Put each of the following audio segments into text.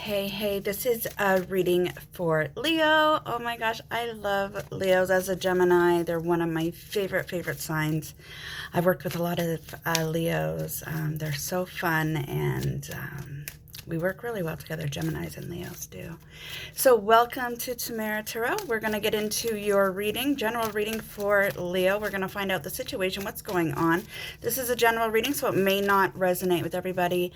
Hey, this is a reading for Leo. Oh my gosh, I love Leos as a Gemini. They're one of my favorite signs. I've worked with a lot of Leos. They're so fun and we work really well together, Geminis and Leos do. So welcome to Tamara Tarot. We're going to get into your reading, general reading for Leo. We're going to find out the situation, what's going on. This is a general reading, so it may not resonate with everybody.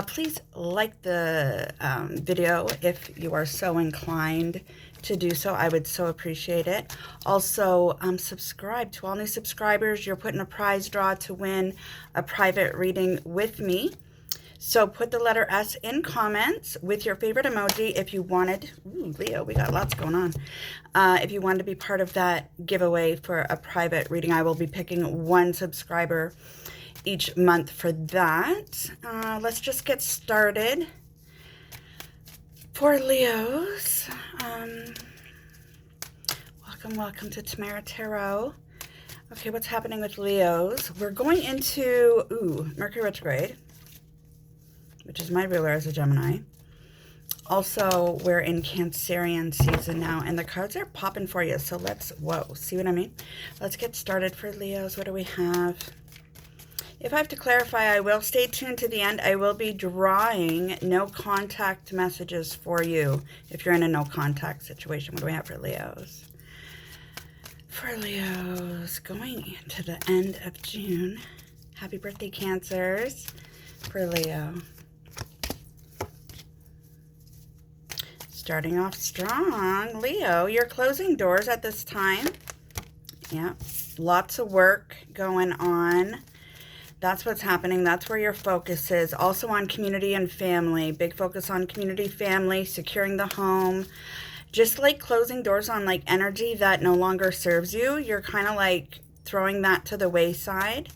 Please like the video if you are so inclined to do so. I would so appreciate it. Also, subscribe to all new subscribers. You're put in a prize draw to win a private reading with me. So put the letter S in comments with your favorite emoji if you wanted. Ooh, Leo, we got lots going on. If you wanted to be part of that giveaway for a private reading, I will be picking one subscriber each month for that. Let's just get started. For Leos, welcome to Tamara Tarot. Okay, what's happening with Leos? We're going into, Mercury retrograde, which is my ruler as a Gemini. Also, we're in Cancerian season now, and the cards are popping for you. So let's, see what I mean? Let's get started for Leos. What do we have? If I have to clarify, I will stay tuned to the end. I will be drawing no contact messages for you if you're in a no contact situation. What do we have for Leos? For Leos, going into the end of June. Happy birthday, Cancers, for Leo. Starting off strong, Leo, you're closing doors at this time. Yeah, lots of work going on. That's what's happening. That's where your focus is. Also on community and family. Big focus on community, family, securing the home. Just like closing doors on like energy that no longer serves you. You're kind of like throwing that to the wayside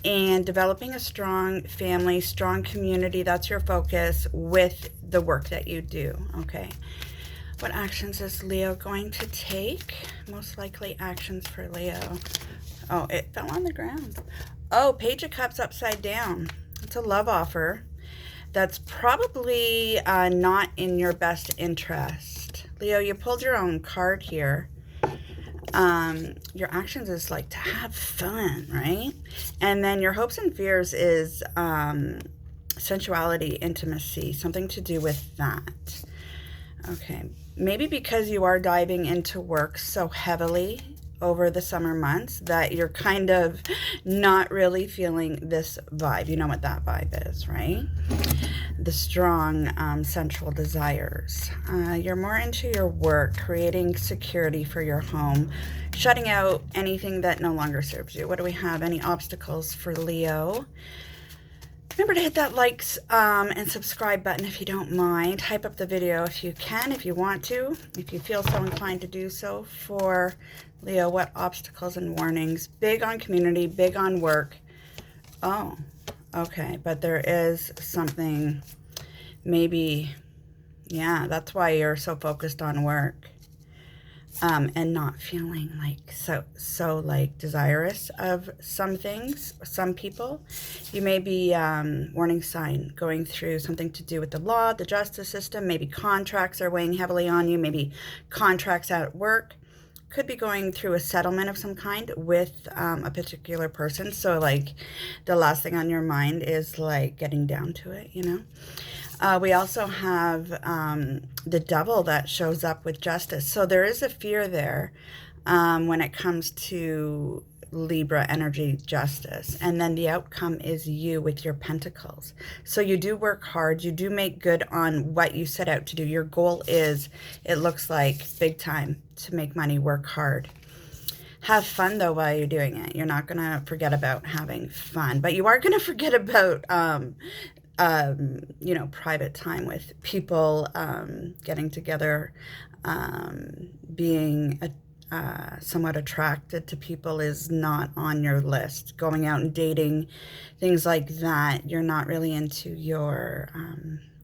and developing a strong family, strong community. That's your focus with the work that you do, okay? What actions is Leo going to take? Most likely actions for Leo. Oh, it fell on the ground. Oh, Page of Cups upside down. It's a love offer. That's probably not in your best interest. Leo, you pulled your own card here. Your actions is like to have fun, right? And then your hopes and fears is sensuality, intimacy, something to do with that. Okay, maybe because you are diving into work so heavily over the summer months that you're kind of not really feeling this vibe. You know what that vibe is, right? The strong sensual desires. You're more into your work, creating security for your home, shutting out anything that no longer serves you. What do we have? Any obstacles for Leo? Remember to hit that likes and subscribe button if you don't mind. Hype up the video if you can, if you want to, if you feel so inclined to do so. For Leo, what obstacles and warnings? Big on community, big on work. Oh, okay, but there is something, maybe, yeah, that's why you're so focused on work. And not feeling like so like desirous of some things, some people. You may be warning sign going through something to do with the law, the justice system. Maybe contracts are weighing heavily on you. Maybe contracts at work. Could be going through a settlement of some kind with a particular person. So like the last thing on your mind is like getting down to it, you know. We also have the devil that shows up with justice. So there is a fear there when it comes to Libra energy justice. And then the outcome is you with your pentacles. So you do work hard. You do make good on what you set out to do. Your goal is, it looks like, big time to make money, work hard. Have fun, though, while you're doing it. You're not going to forget about having fun. But you are going to forget about you know, private time with people, getting together, being somewhat attracted to people is not on your list. Going out and dating, things like that, you're not really into your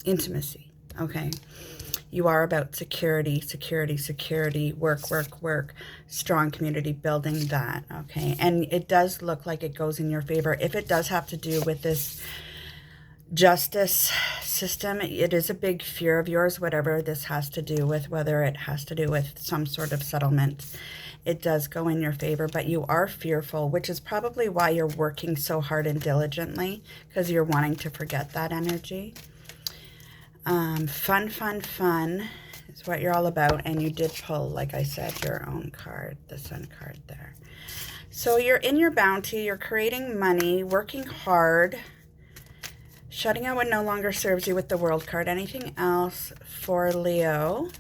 intimacy, okay? You are about security, work, strong community, building that, okay? And it does look like it goes in your favor. If it does have to do with this justice system. It is a big fear of yours, whatever this has to do with, whether it has to do with some sort of settlement. It does go in your favor, but you are fearful, which is probably why you're working so hard and diligently, because you're wanting to forget that energy. Fun, fun, fun is what you're all about. And you did pull, like I said, your own card, the Sun card there. So you're in your bounty, you're creating money, working hard, shutting out what no longer serves you with the World card. Anything else for Leo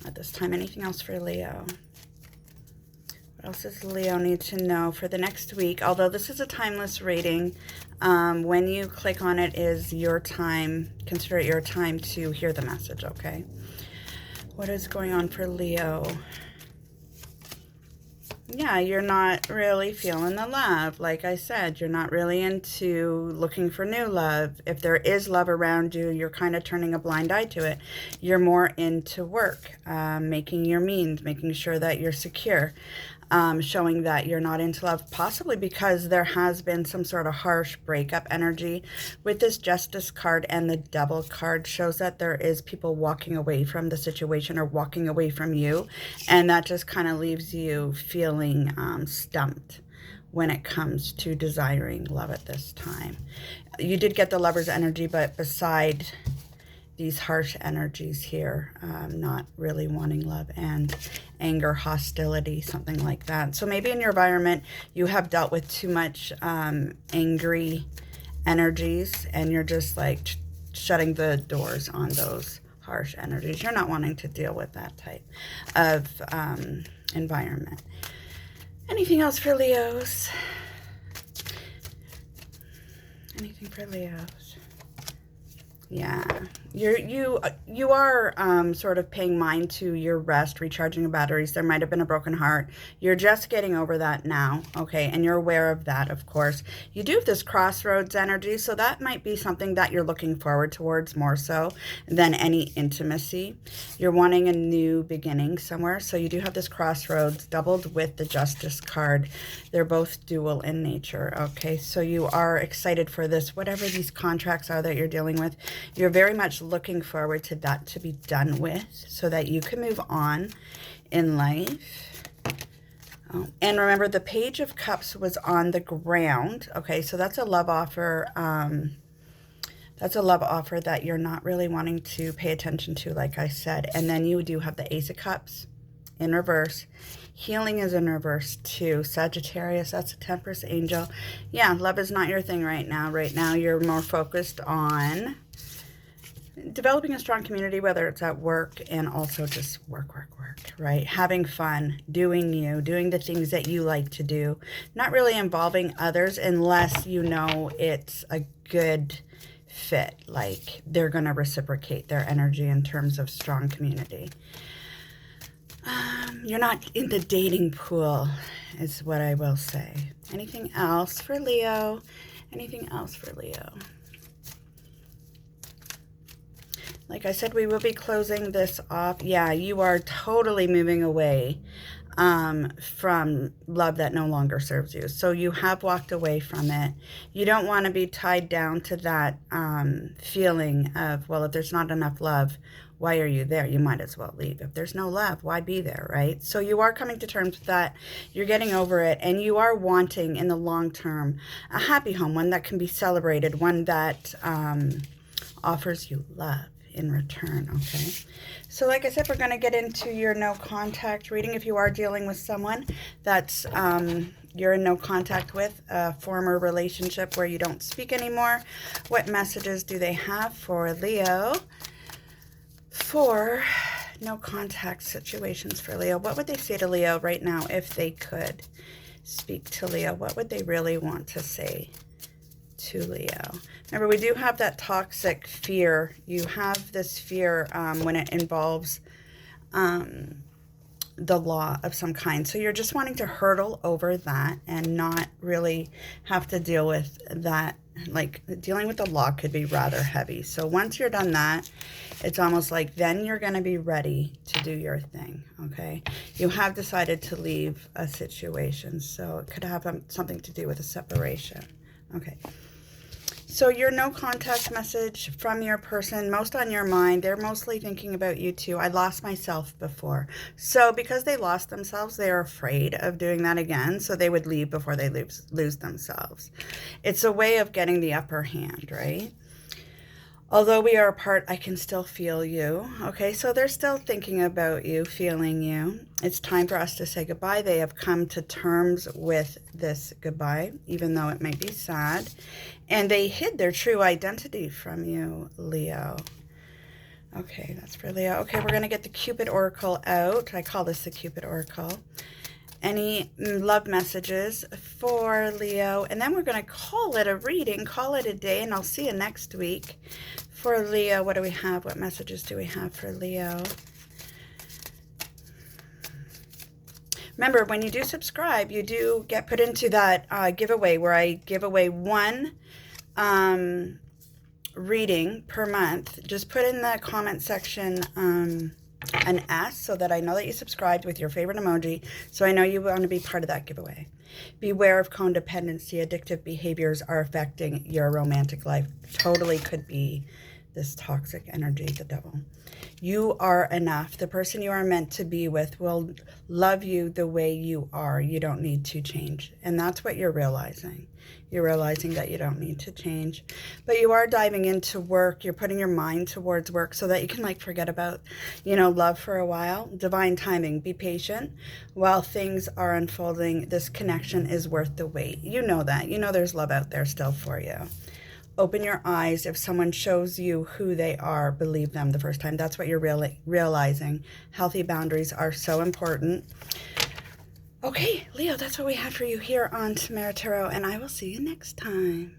at this time? Anything else for Leo? What else does Leo need to know for the next week? Although this is a timeless reading, when you click on it is your time. Consider it your time to hear the message, okay? What is going on for Leo? Yeah, you're not really feeling the love. Like I said, you're not really into looking for new love. If there is love around you, you're kind of turning a blind eye to it. You're more into work, making your means, making sure that you're secure, showing that you're not into love, possibly because there has been some sort of harsh breakup energy. With this Justice card and the Devil card shows that there is people walking away from the situation or walking away from you, and that just kind of leaves you feeling stumped when it comes to desiring love at this time. You did get the Lover's energy, but beside these harsh energies here, not really wanting love, and anger, hostility, something like that. So maybe in your environment you have dealt with too much angry energies, and you're just like shutting the doors on those harsh energies. You're not wanting to deal with that type of environment. Anything else for Leos? Anything for Leos? Yeah, you are sort of paying mind to your rest, recharging your batteries. There might have been a broken heart. You're just getting over that now, okay? And you're aware of that, of course. You do have this crossroads energy, so that might be something that you're looking forward towards more so than any intimacy. You're wanting a new beginning somewhere, so you do have this crossroads doubled with the Justice card. They're both dual in nature, okay? So you are excited for this, whatever these contracts are that you're dealing with. You're very much looking forward to that to be done with so that you can move on in life. And remember, the Page of Cups was on the ground. Okay, so that's a love offer. That's a love offer that you're not really wanting to pay attention to, like I said. And then you do have the Ace of Cups in reverse. Healing is in reverse too. Sagittarius, that's a Temperance angel. Yeah, love is not your thing right now. Right now you're more focused on developing a strong community, whether it's at work and also just work, right? Having fun, doing you, doing the things that you like to do, not really involving others unless you know it's a good fit, like they're going to reciprocate their energy in terms of strong community. You're not in the dating pool is what I will say. Anything else for Leo? Anything else for Leo? Like I said, we will be closing this off. Yeah, you are totally moving away from love that no longer serves you. So you have walked away from it. You don't want to be tied down to that feeling of, well, if there's not enough love, why are you there? You might as well leave. If there's no love, why be there, right? So you are coming to terms with that. You're getting over it, and you are wanting in the long term a happy home, one that can be celebrated, one that offers you love in return, okay? So like I said, we're going to get into your no contact reading. If you are dealing with someone that's you're in no contact with, a former relationship where you don't speak anymore, what messages do they have for Leo for no contact situations for Leo? What would they say to Leo right now if they could speak to Leo? What would they really want to say to Leo? Remember, we do have that toxic fear. You have this fear when it involves the law of some kind. So you're just wanting to hurdle over that and not really have to deal with that. Like, dealing with the law could be rather heavy. So once you're done that, it's almost like then you're going to be ready to do your thing, okay? You have decided to leave a situation, so it could have something to do with a separation, okay? So your no contact message from your person, most on your mind, they're mostly thinking about you too. I lost myself before. So because they lost themselves, they're afraid of doing that again. So they would leave before they lose themselves. It's a way of getting the upper hand, right? Although we are apart, I can still feel you. Okay, so they're still thinking about you, feeling you. It's time for us to say goodbye. They have come to terms with this goodbye, even though it might be sad. And they hid their true identity from you, Leo. Okay, that's for Leo. Okay, we're going to get the Cupid Oracle out. I call this the Cupid Oracle. Any love messages for Leo, and then we're going to call it a reading, call it a day, and I'll see you next week. For Leo, what do we have? What messages do we have for Leo? Remember, when you do subscribe, you do get put into that giveaway where I give away one reading per month. Just put in the comment section an S so that I know that you subscribed with your favorite emoji, so I know you want to be part of that giveaway. Beware of codependency. Addictive behaviors are affecting your romantic life. Totally could be this toxic energy, the devil. You are enough. The person you are meant to be with will love you the way you are. You don't need to change. And that's what you're realizing. You're realizing that you don't need to change. But you are diving into work. You're putting your mind towards work so that you can forget about, love for a while. Divine timing. Be patient while things are unfolding. This connection is worth the wait. You know that. You know there's love out there still for you. Open your eyes. If someone shows you who they are, believe them the first time. That's what you're realizing. Healthy boundaries are so important. Okay, Leo, that's what we have for you here on Tamara Tarot, and I will see you next time.